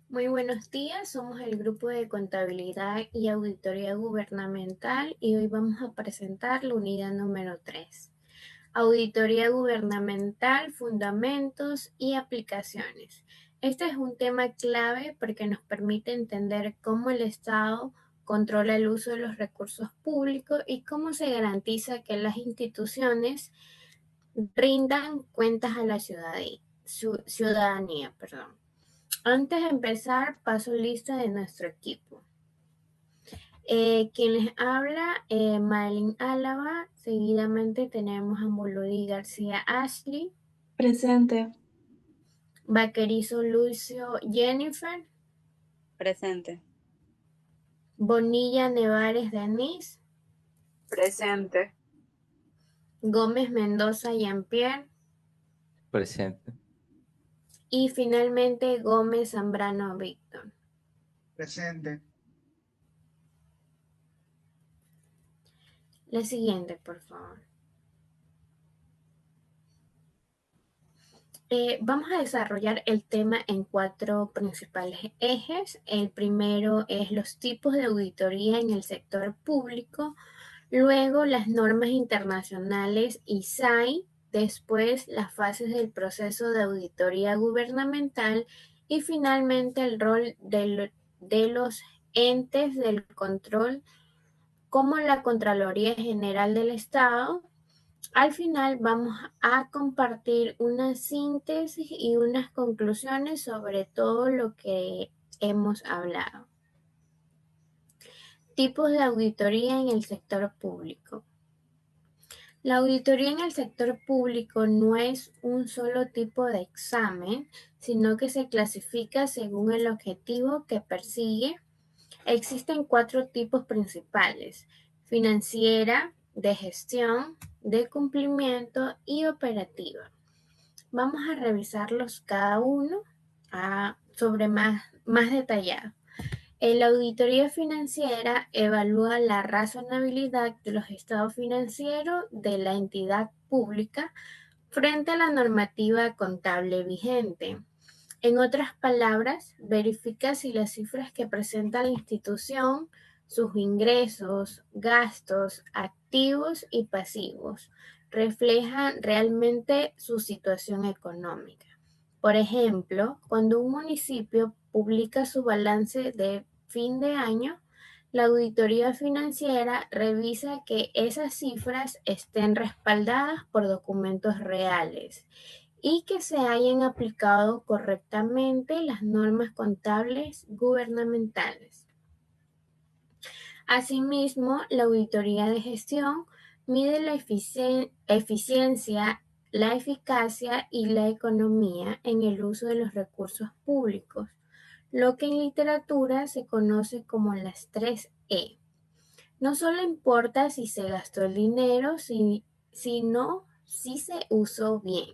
Muy buenos días, somos el grupo de Contabilidad y Auditoría Gubernamental y hoy vamos a presentar la unidad número 3. Auditoría Gubernamental, Fundamentos y Aplicaciones. Este es un tema clave porque nos permite entender cómo el Estado controla el uso de los recursos públicos y cómo se garantiza que las instituciones rindan cuentas a la ciudadanía. Antes de empezar, paso lista de nuestro equipo. Quien les habla, Madeline Álava. Seguidamente tenemos a Molody García Ashley, Presente. Vaquerizo Lucio Jennifer, Presente. Bonilla Nevares Denise, Presente. Gómez Mendoza Jean-Pierre Presente. y finalmente Gómez Zambrano Víctor. Presente. La siguiente, por favor. Vamos a desarrollar el tema en 4 principales ejes. El primero es los tipos de auditoría en el sector público, luego las normas internacionales ISAI, después las fases del proceso de auditoría gubernamental y finalmente el rol de los entes del control como la Contraloría General del Estado. Al final vamos a compartir una síntesis y unas conclusiones sobre todo lo que hemos hablado. Tipos de auditoría en el sector público. La auditoría en el sector público no es un solo tipo de examen, sino que se clasifica según el objetivo que persigue. Existen 4 tipos principales: financiera, de gestión, de cumplimiento y operativa. Vamos a revisarlos cada uno sobre más detallado. La auditoría financiera evalúa la razonabilidad de los estados financieros de la entidad pública frente a la normativa contable vigente. En otras palabras, verifica si las cifras que presenta la institución, sus ingresos, gastos, activos y pasivos, reflejan realmente su situación económica. Por ejemplo, cuando un municipio publica su balance de fin de año, la auditoría financiera revisa que esas cifras estén respaldadas por documentos reales y que se hayan aplicado correctamente las normas contables gubernamentales. Asimismo, la auditoría de gestión mide la eficiencia, la eficacia y la economía en el uso de los recursos públicos, lo que en literatura se conoce como las 3 E. No solo importa si se gastó el dinero, sino si se usó bien.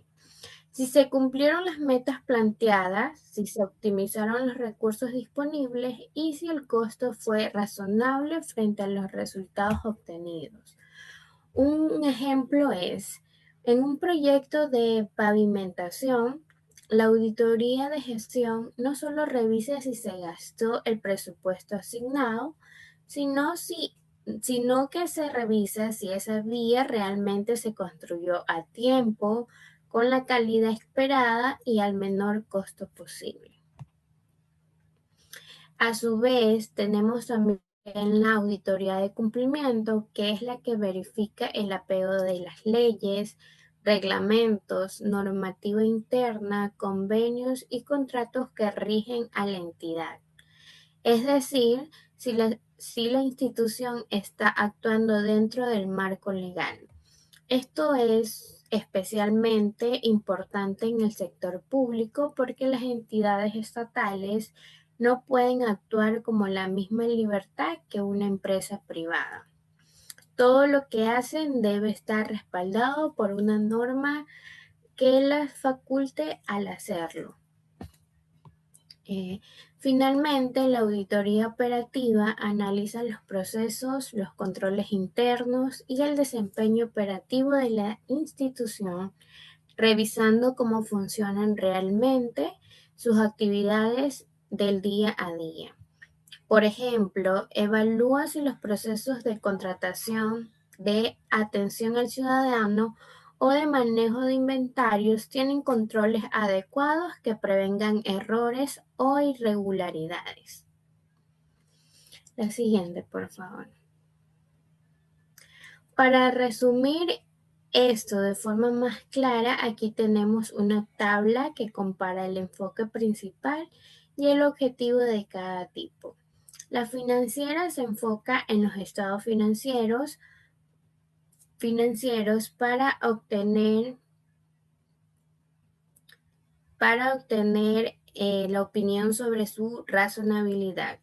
Si se cumplieron las metas planteadas, si se optimizaron los recursos disponibles y si el costo fue razonable frente a los resultados obtenidos. Un ejemplo es, en un proyecto de pavimentación, la auditoría de gestión no solo revisa si se gastó el presupuesto asignado, sino que se revisa si esa vía realmente se construyó a tiempo, con la calidad esperada y al menor costo posible. A su vez, tenemos también la auditoría de cumplimiento, que es la que verifica el apego de las leyes, reglamentos, normativa interna, convenios y contratos que rigen a la entidad. Es decir, si la institución está actuando dentro del marco legal. Esto es especialmente importante en el sector público porque las entidades estatales no pueden actuar como la misma libertad que una empresa privada. Todo lo que hacen debe estar respaldado por una norma que las faculte al hacerlo. Finalmente, la auditoría operativa analiza los procesos, los controles internos y el desempeño operativo de la institución, revisando cómo funcionan realmente sus actividades del día a día. Por ejemplo, evalúa si los procesos de contratación, de atención al ciudadano o de manejo de inventarios tienen controles adecuados que prevengan errores o irregularidades. La siguiente, por favor. Para resumir esto de forma más clara, aquí tenemos una tabla que compara el enfoque principal y el objetivo de cada tipo. La financiera se enfoca en los estados financieros para obtener la opinión sobre su razonabilidad.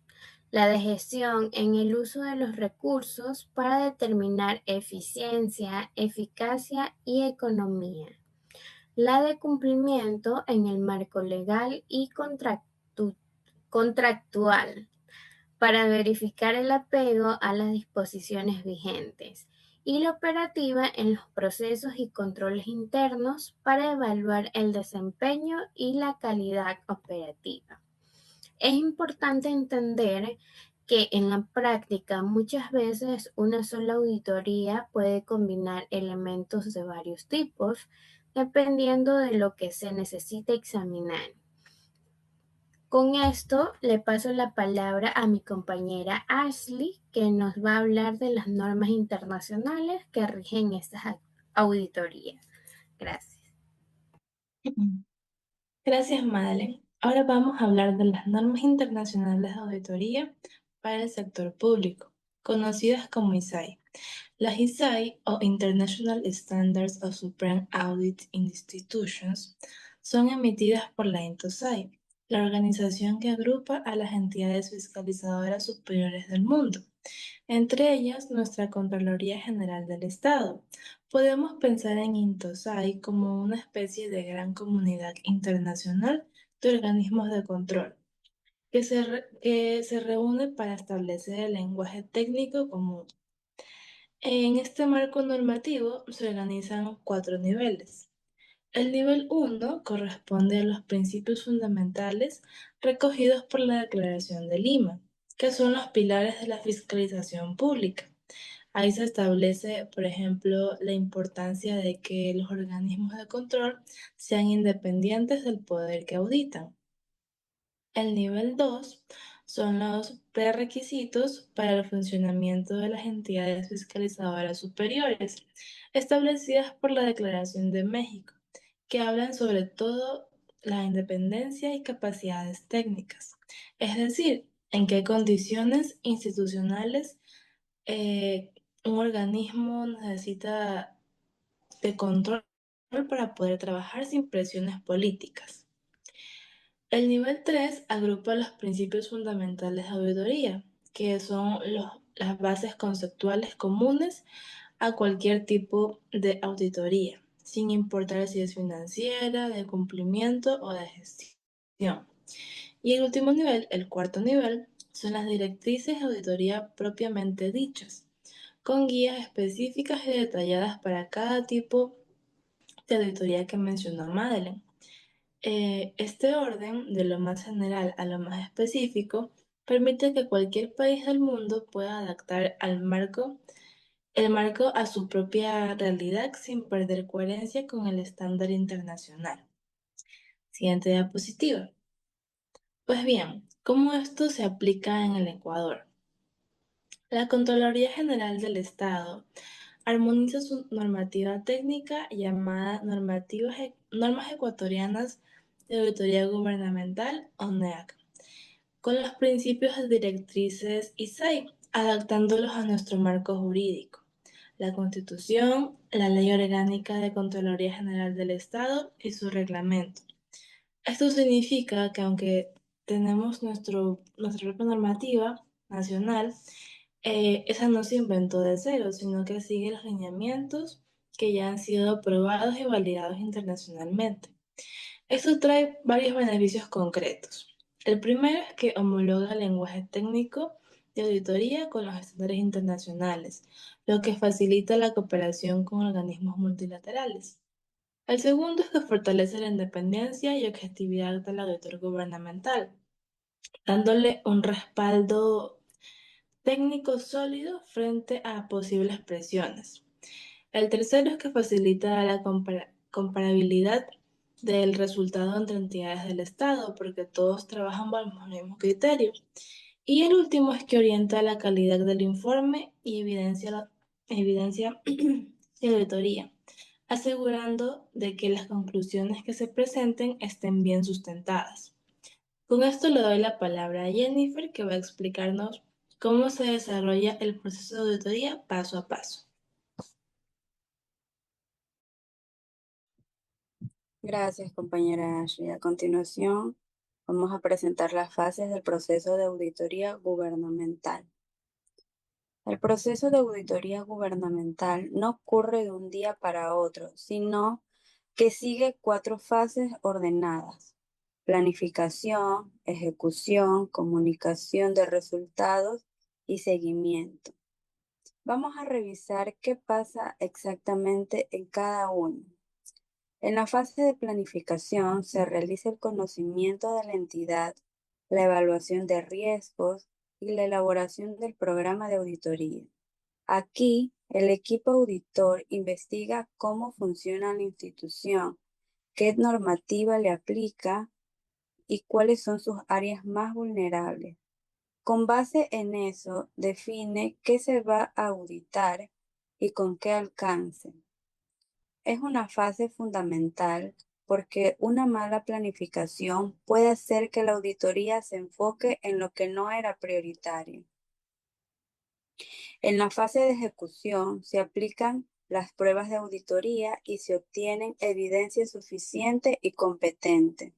La de gestión en el uso de los recursos para determinar eficiencia, eficacia y economía. La de cumplimiento en el marco legal y contractual para verificar el apego a las disposiciones vigentes, y la operativa en los procesos y controles internos para evaluar el desempeño y la calidad operativa. Es importante entender que en la práctica muchas veces una sola auditoría puede combinar elementos de varios tipos dependiendo de lo que se necesite examinar. Con esto le paso la palabra a mi compañera Ashley, que nos va a hablar de las normas internacionales que rigen estas auditorías. Gracias. Gracias, Madeleine. Ahora vamos a hablar de las normas internacionales de auditoría para el sector público, conocidas como ISAI. Las ISAI, o International Standards of Supreme Audit Institutions, son emitidas por la INTOSAI, la organización que agrupa a las entidades fiscalizadoras superiores del mundo, entre ellas nuestra Contraloría General del Estado. Podemos pensar en INTOSAI como una especie de gran comunidad internacional de organismos de control que se reúne para establecer el lenguaje técnico común. En este marco normativo se organizan 4 niveles. El nivel 1 corresponde a los principios fundamentales recogidos por la Declaración de Lima, que son los pilares de la fiscalización pública. Ahí se establece, por ejemplo, la importancia de que los organismos de control sean independientes del poder que auditan. El nivel 2 son los prerequisitos para el funcionamiento de las entidades fiscalizadoras superiores, establecidas por la Declaración de México, que hablan sobre todo la independencia y capacidades técnicas, es decir, en qué condiciones institucionales un organismo necesita de control para poder trabajar sin presiones políticas. El nivel 3 agrupa los principios fundamentales de auditoría, que son las bases conceptuales comunes a cualquier tipo de auditoría, sin importar si es financiera, de cumplimiento o de gestión. Y el último nivel, el cuarto nivel, son las directrices de auditoría propiamente dichas, con guías específicas y detalladas para cada tipo de auditoría que mencionó Madeleine. Este orden, de lo más general a lo más específico, permite que cualquier país del mundo pueda adaptar el marco a su propia realidad sin perder coherencia con el estándar internacional. Siguiente diapositiva. Pues bien, ¿cómo esto se aplica en el Ecuador? La Contraloría General del Estado armoniza su normativa técnica llamada Normas Ecuatorianas de Auditoría Gubernamental, o NEAC, con los principios de directrices ISAI, adaptándolos a nuestro marco jurídico, la Constitución, la Ley Orgánica de Contraloría General del Estado y su reglamento. Esto significa que aunque tenemos nuestra propia normativa nacional, esa no se inventó de cero, sino que sigue los lineamientos que ya han sido aprobados y validados internacionalmente. Esto trae varios beneficios concretos. El primero es que homologa el lenguaje técnico de auditoría con los estándares internacionales, lo que facilita la cooperación con organismos multilaterales. El segundo es que fortalece la independencia y objetividad del auditor gubernamental, dándole un respaldo técnico sólido frente a posibles presiones. El tercero es que facilita la comparabilidad del resultado entre entidades del Estado, porque todos trabajan bajo el mismo criterio. Y el último es que orienta la calidad del informe y evidencia y auditoría, asegurando de que las conclusiones que se presenten estén bien sustentadas. Con esto le doy la palabra a Jennifer, que va a explicarnos cómo se desarrolla el proceso de auditoría paso a paso. Gracias, compañera Ashley. A continuación, vamos a presentar las fases del proceso de auditoría gubernamental. El proceso de auditoría gubernamental no ocurre de un día para otro, sino que sigue 4 fases ordenadas: planificación, ejecución, comunicación de resultados y seguimiento. Vamos a revisar qué pasa exactamente en cada uno. En la fase de planificación se realiza el conocimiento de la entidad, la evaluación de riesgos y la elaboración del programa de auditoría. Aquí, el equipo auditor investiga cómo funciona la institución, qué normativa le aplica y cuáles son sus áreas más vulnerables. Con base en eso, define qué se va a auditar y con qué alcance. Es una fase fundamental porque una mala planificación puede hacer que la auditoría se enfoque en lo que no era prioritario. En la fase de ejecución se aplican las pruebas de auditoría y se obtienen evidencia suficiente y competente.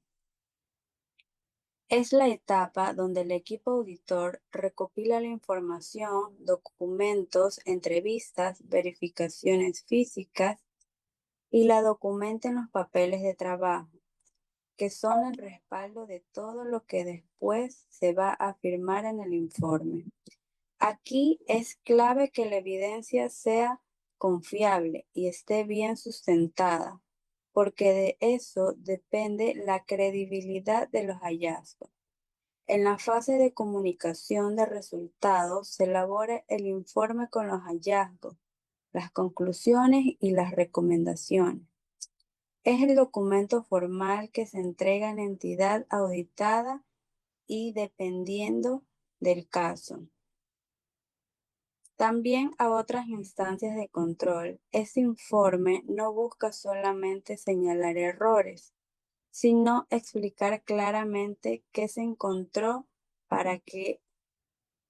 Es la etapa donde el equipo auditor recopila la información, documentos, entrevistas, verificaciones físicas y la documenta en los papeles de trabajo, que son el respaldo de todo lo que después se va a afirmar en el informe. Aquí es clave que la evidencia sea confiable y esté bien sustentada, porque de eso depende la credibilidad de los hallazgos. En la fase de comunicación de resultados se elabora el informe con los hallazgos, las conclusiones y las recomendaciones. Es el documento formal que se entrega a la entidad auditada y dependiendo del caso. También a otras instancias de control. Este informe no busca solamente señalar errores, sino explicar claramente qué se encontró para que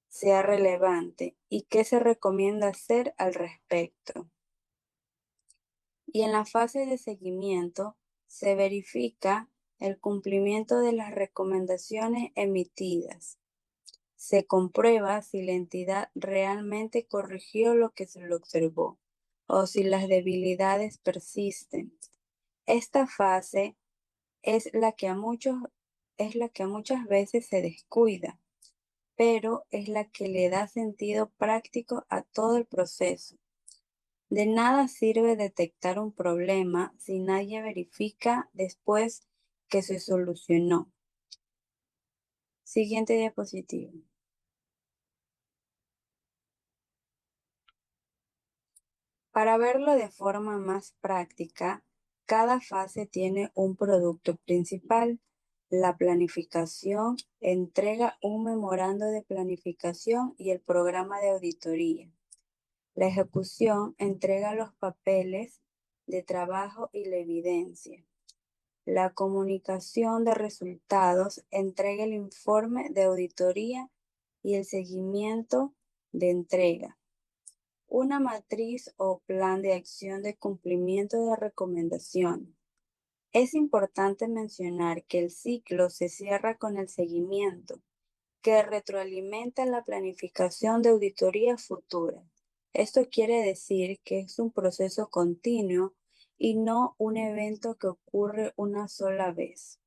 sea relevante y qué se recomienda hacer al respecto. Y en la fase de seguimiento se verifica el cumplimiento de las recomendaciones emitidas. Se comprueba si la entidad realmente corrigió lo que se le observó o si las debilidades persisten. Esta fase es la que muchas veces se descuida, pero es la que le da sentido práctico a todo el proceso. De nada sirve detectar un problema si nadie verifica después que se solucionó. Siguiente diapositiva. Para verlo de forma más práctica, cada fase tiene un producto principal. La planificación entrega un memorando de planificación y el programa de auditoría. La ejecución entrega los papeles de trabajo y la evidencia. La comunicación de resultados entrega el informe de auditoría y el seguimiento de entrega. Una matriz o plan de acción de cumplimiento de recomendación. Es importante mencionar que el ciclo se cierra con el seguimiento, que retroalimenta la planificación de auditoría futura. Esto quiere decir que es un proceso continuo y no un evento que ocurre una sola vez.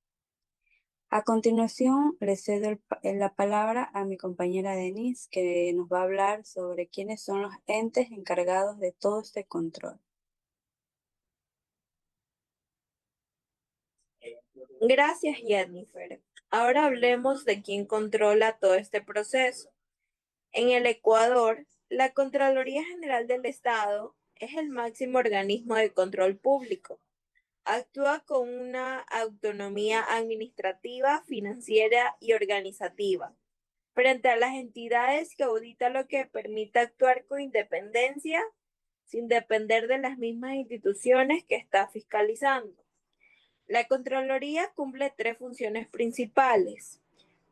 A continuación, le cedo la palabra a mi compañera Denise, que nos va a hablar sobre quiénes son los entes encargados de todo este control. Gracias, Jennifer. Ahora hablemos de quién controla todo este proceso. En el Ecuador, la Contraloría General del Estado es el máximo organismo de control público. Actúa con una autonomía administrativa, financiera y organizativa frente a las entidades que audita, lo que permite actuar con independencia sin depender de las mismas instituciones que está fiscalizando. La Contraloría cumple tres funciones principales.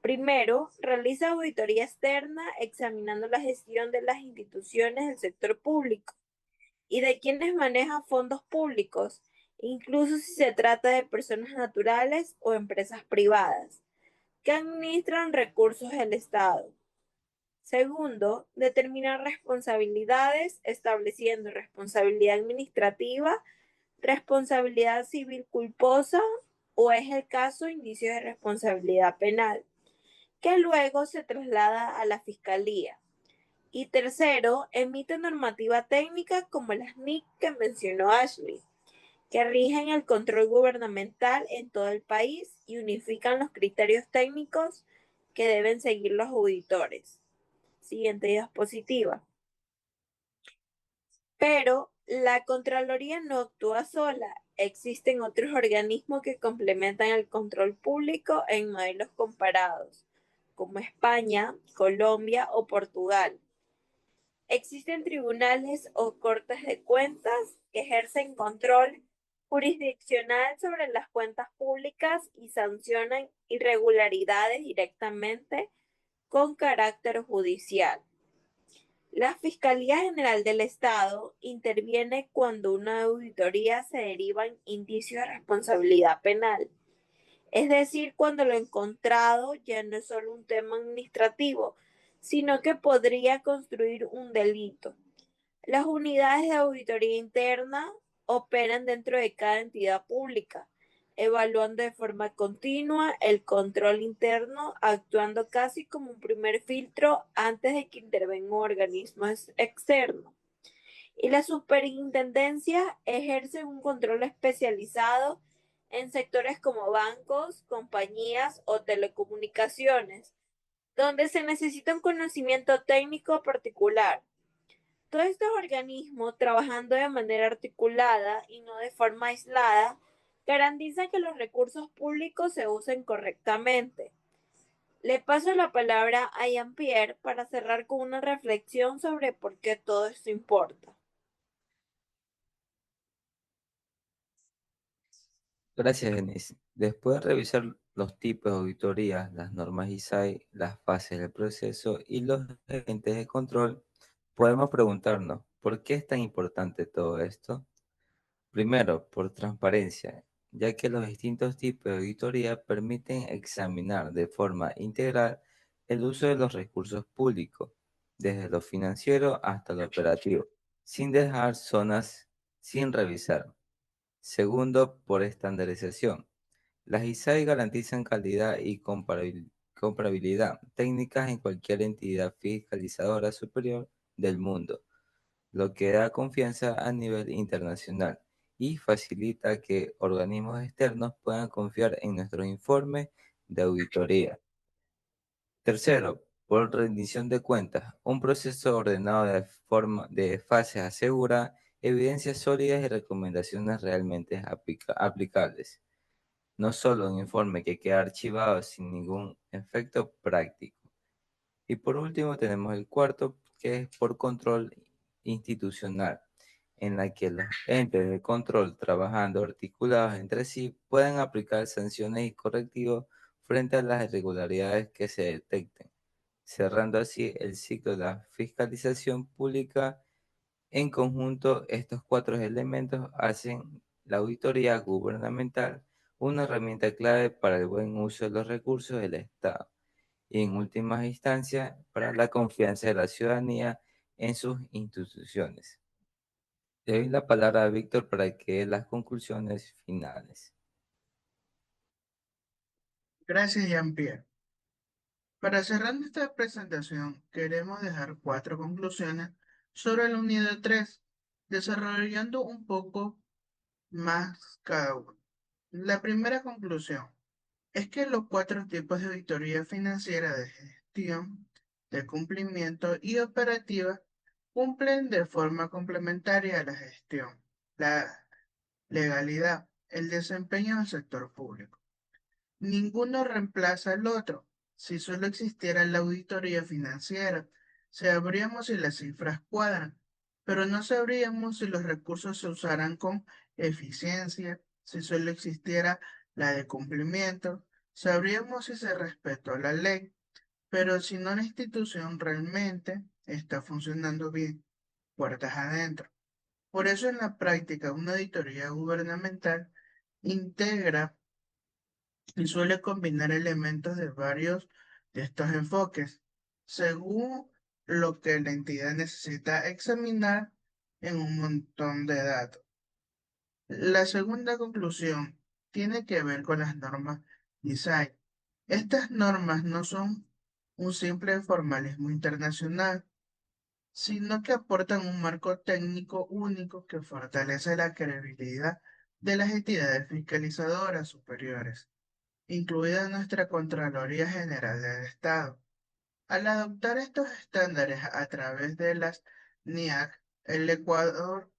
Primero, realiza auditoría externa examinando la gestión de las instituciones del sector público y de quienes manejan fondos públicos, incluso si se trata de personas naturales o empresas privadas que administran recursos del Estado. Segundo, determinar responsabilidades, estableciendo responsabilidad administrativa, responsabilidad civil culposa o es el caso indicio de responsabilidad penal, que luego se traslada a la Fiscalía. Y tercero, emite normativa técnica como las NIC que mencionó Ashley, que rigen el control gubernamental en todo el país y unifican los criterios técnicos que deben seguir los auditores. Siguiente diapositiva. Pero la Contraloría no actúa sola. Existen otros organismos que complementan el control público en modelos comparados, como España, Colombia o Portugal. Existen tribunales o cortes de cuentas que ejercen control jurisdiccional sobre las cuentas públicas y sancionan irregularidades directamente con carácter judicial. La Fiscalía General del Estado interviene cuando una auditoría se derivan indicios de responsabilidad penal, es decir, cuando lo encontrado ya no es solo un tema administrativo, sino que podría construir un delito. Las unidades de auditoría interna operan dentro de cada entidad pública, evaluando de forma continua el control interno, actuando casi como un primer filtro antes de que intervenga un organismo externo. Y la superintendencia ejerce un control especializado en sectores como bancos, compañías o telecomunicaciones, donde se necesita un conocimiento técnico particular. Todos estos organismos, trabajando de manera articulada y no de forma aislada, garantizan que los recursos públicos se usen correctamente. Le paso la palabra a Jean-Pierre para cerrar con una reflexión sobre por qué todo esto importa. Gracias, Denise. Después de revisar los tipos de auditorías, las normas ISAI, las fases del proceso y los agentes de control, podemos preguntarnos, ¿por qué es tan importante todo esto? Primero, por transparencia, ya que los distintos tipos de auditoría permiten examinar de forma integral el uso de los recursos públicos, desde lo financiero hasta lo operativo, sin dejar zonas sin revisar. Segundo, por estandarización. Las ISAI garantizan calidad y comparabilidad técnicas en cualquier entidad fiscalizadora superior del mundo, lo que da confianza a nivel internacional y facilita que organismos externos puedan confiar en nuestros informes de auditoría. Tercero, por rendición de cuentas. Un proceso ordenado de forma de fases asegura evidencias sólidas y recomendaciones realmente aplicables. No solo un informe que queda archivado sin ningún efecto práctico. Y por último tenemos el cuarto, que es por control institucional, en la que los entes de control trabajando articulados entre sí pueden aplicar sanciones y correctivos frente a las irregularidades que se detecten, cerrando así el ciclo de la fiscalización pública. En conjunto, estos cuatro elementos hacen la auditoría gubernamental una herramienta clave para el buen uso de los recursos del Estado y, en últimas instancias, para la confianza de la ciudadanía en sus instituciones. Le doy la palabra a Víctor para que dé las conclusiones finales. Gracias, Jean-Pierre. Para cerrar nuestra presentación, queremos dejar cuatro conclusiones sobre la unidad 3, desarrollando un poco más cada uno. La primera conclusión es que los cuatro tipos de auditoría financiera de gestión, de cumplimiento y operativa cumplen de forma complementaria a la gestión, la legalidad, el desempeño del sector público. Ninguno reemplaza al otro. Si solo existiera la auditoría financiera, sabríamos si las cifras cuadran, pero no sabríamos si los recursos se usarán con eficiencia. Si solo existiera la de cumplimiento, sabríamos si se respetó la ley, pero si no, la institución realmente está funcionando bien, puertas adentro. Por eso en la práctica una auditoría gubernamental integra y suele combinar elementos de varios de estos enfoques, según lo que la entidad necesita examinar en un montón de datos. La segunda conclusión tiene que ver con las normas design. Estas normas no son un simple formalismo internacional, sino que aportan un marco técnico único que fortalece la credibilidad de las entidades fiscalizadoras superiores, incluida nuestra Contraloría General del Estado. Al adoptar estos estándares a través de las NIAC, el Ecuador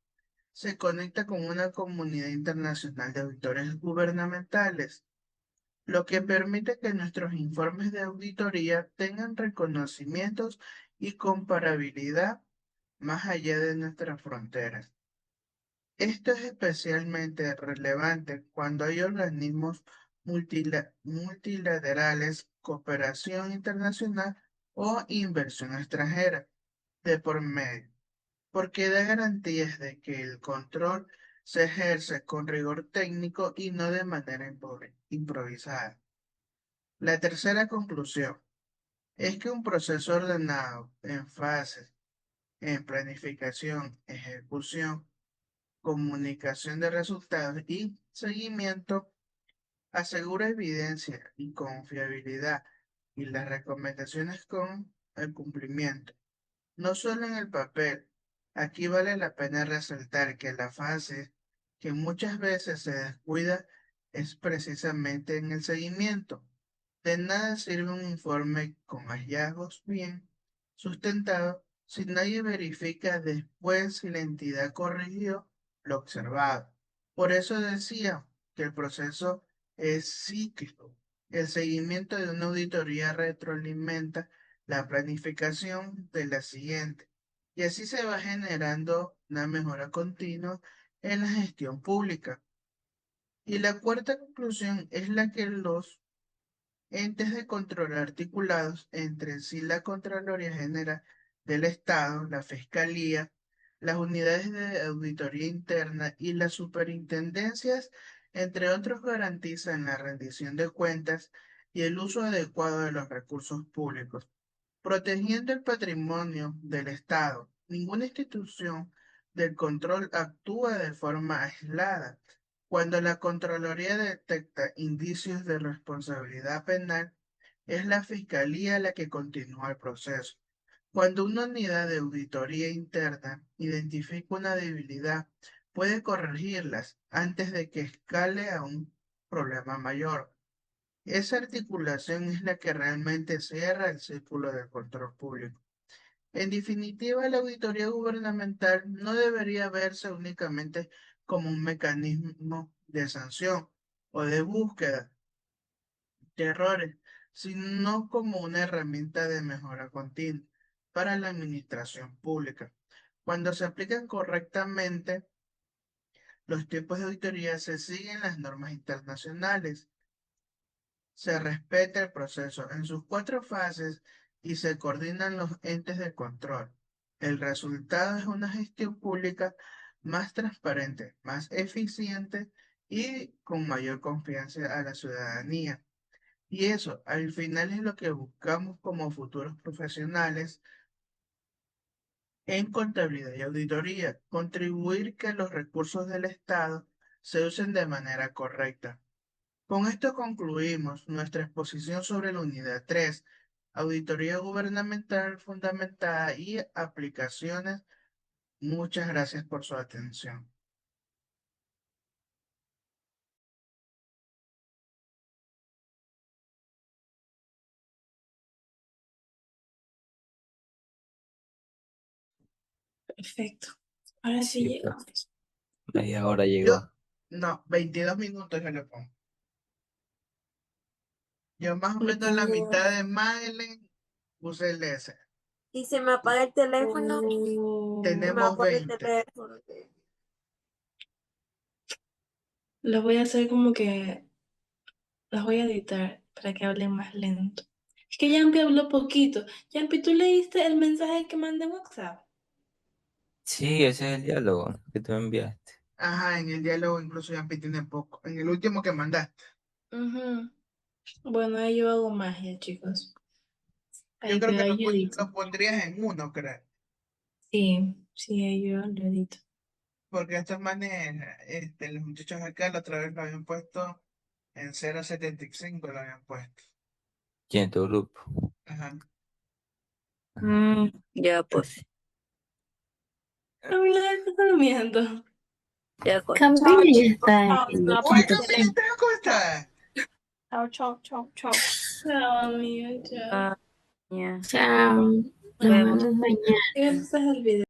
se conecta con una comunidad internacional de auditores gubernamentales, lo que permite que nuestros informes de auditoría tengan reconocimientos y comparabilidad más allá de nuestras fronteras. Esto es especialmente relevante cuando hay organismos multilaterales, cooperación internacional o inversión extranjera de por medio, porque da garantías de que el control se ejerce con rigor técnico y no de manera improvisada. La tercera conclusión es que un proceso ordenado en fases, en planificación, ejecución, comunicación de resultados y seguimiento asegura evidencia y confiabilidad y las recomendaciones con el cumplimiento. No solo en el papel, aquí vale la pena resaltar que la fase que muchas veces se descuida es precisamente en el seguimiento. De nada sirve un informe con hallazgos bien sustentados si nadie verifica después si la entidad corrigió lo observado. Por eso decía que el proceso es cíclico. El seguimiento de una auditoría retroalimenta la planificación de la siguiente. Y así se va generando una mejora continua en la gestión pública. Y la cuarta conclusión es la que los entes de control articulados entre sí la Contraloría General del Estado, la Fiscalía, las unidades de auditoría interna y las superintendencias, entre otros, garantizan la rendición de cuentas y el uso adecuado de los recursos públicos, protegiendo el patrimonio del Estado. Ninguna institución del control actúa de forma aislada. Cuando la Contraloría detecta indicios de responsabilidad penal, es la Fiscalía la que continúa el proceso. Cuando una unidad de auditoría interna identifica una debilidad, puede corregirlas antes de que escale a un problema mayor. Esa articulación es la que realmente cierra el círculo del control público. En definitiva, la auditoría gubernamental no debería verse únicamente como un mecanismo de sanción o de búsqueda de errores, sino como una herramienta de mejora continua para la administración pública. Cuando se aplican correctamente, los tiempos de auditoría se siguen las normas internacionales, se respeta el proceso en sus cuatro fases y se coordinan los entes de control. El resultado es una gestión pública más transparente, más eficiente y con mayor confianza a la ciudadanía. Y eso, al final, es lo que buscamos como futuros profesionales en contabilidad y auditoría, contribuir que los recursos del Estado se usen de manera correcta, Con esto concluimos nuestra exposición sobre la unidad 3, auditoría gubernamental fundamentada y aplicaciones. Muchas gracias por su atención. Perfecto. Ahora sí Sí, llegamos. media hora Yo, llegó. no, 22 minutos yo le pongo. Yo más o Le menos la pongo... mitad de Magdalene puse el S. Si se me apaga el teléfono, se me Tenemos apaga el 20. teléfono. Lo voy a hacer como que... Los voy a editar para que hablen más lento. Es que Yampi habló poquito. Yampi, ¿tú leíste el mensaje que mandé en WhatsApp? Sí, ese es el diálogo que tú enviaste. Ajá, en el diálogo incluso ya tiene poco. En el último que mandaste. Ujú. Bueno, ahí yo hago magia, chicos. Yo Ahí, creo pero que ahí yo edito. lo pondrías en uno, creo. Sí, sí, ahí yo lo edito. Porque estos manes, los muchachos acá la otra vez lo habían puesto en 0,75 lo habían puesto. ¿Quién en tu grupo? Ajá. Ya pues, Camila, estás durmiendo. ya pues. Camila ya está en No, ¡Uy, aparte Camila, ¿cómo estás? chao, chao, chao, chao. Chao, amiga, chao. Ah, ya. Chao, nos Vemos. vemos mañana. Ese es el video.